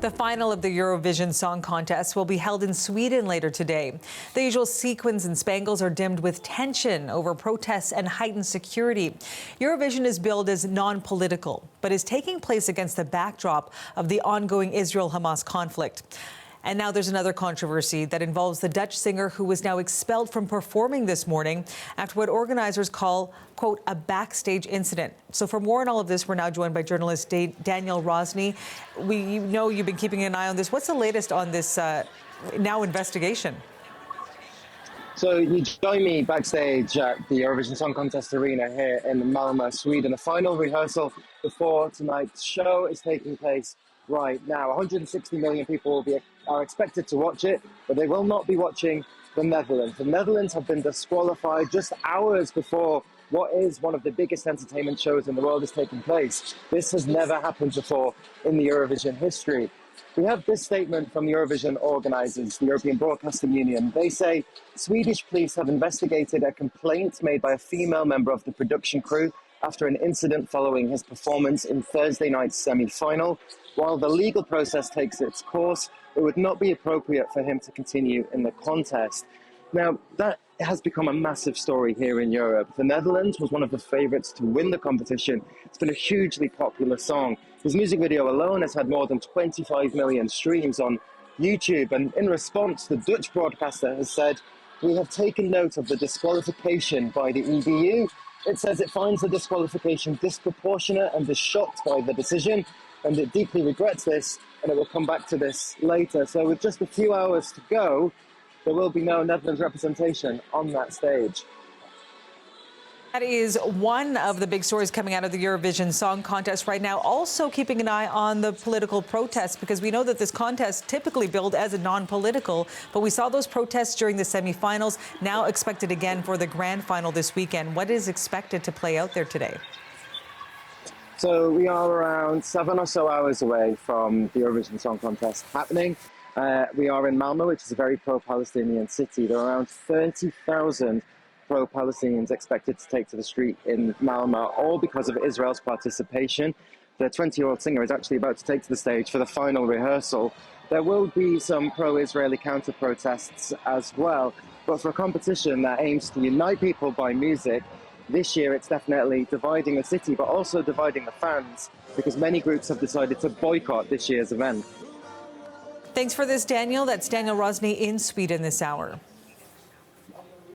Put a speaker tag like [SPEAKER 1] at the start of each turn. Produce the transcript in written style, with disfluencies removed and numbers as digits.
[SPEAKER 1] The final of the Eurovision Song Contest will be held in Sweden later today. The usual sequins and spangles are dimmed with tension over protests and heightened security. Eurovision is billed as non-political, but is taking place against the backdrop of the ongoing Israel-Hamas conflict. And now there's another controversy that involves the Dutch singer who was now expelled from performing this morning after what organizers call, quote, a backstage incident. So for more on all of this, we're now joined by journalist Daniel Rosny. We know you've been keeping an eye on this. What's the latest on this now investigation?
[SPEAKER 2] So you join me backstage at the Eurovision Song Contest arena here in Malmö, Sweden. The final rehearsal before tonight's show is taking place right now. 160 million people are expected to watch it, but they will not be watching the Netherlands. The Netherlands have been disqualified just hours before what is one of the biggest entertainment shows in the world is taking place. This has never happened before in the Eurovision history. We have this statement from the Eurovision organisers, the European Broadcasting Union. They say Swedish police have investigated a complaint made by a female member of the production crew after an incident following his performance in Thursday night's semi-final. While the legal process takes its course, it would not be appropriate for him to continue in the contest. Now, that has become a massive story here in Europe. The Netherlands was one of the favourites to win the competition. It's been a hugely popular song. His music video alone has had more than 25 million streams on YouTube. And in response, the Dutch broadcaster has said, "We have taken note of the disqualification by the EBU. It says it finds the disqualification disproportionate and is shocked by the decision, and it deeply regrets this, and it will come back to this later." So with just a few hours to go, there will be no Netherlands representation on that stage.
[SPEAKER 1] That is one of the big stories coming out of the Eurovision Song Contest right now. Also keeping an eye on the political protests, because we know that this contest typically billed as a non-political, but we saw those protests during the semi-finals, now expected again for the grand final this weekend. What is expected to play out there today?
[SPEAKER 2] So we are around 7 or so hours away from the Eurovision Song Contest happening. We are in Malmö, which is a very pro-Palestinian city. There are around 30,000 pro-Palestinians expected to take to the street in Malmö, all because of Israel's participation. The 20-year-old singer is actually about to take to the stage for the final rehearsal. There will be some pro-Israeli counter-protests as well, but for a competition that aims to unite people by music, this year it's definitely dividing the city, but also dividing the fans, because many groups have decided to boycott this year's event.
[SPEAKER 1] Thanks for this, Daniel. That's Daniel Rosny in Sweden this hour.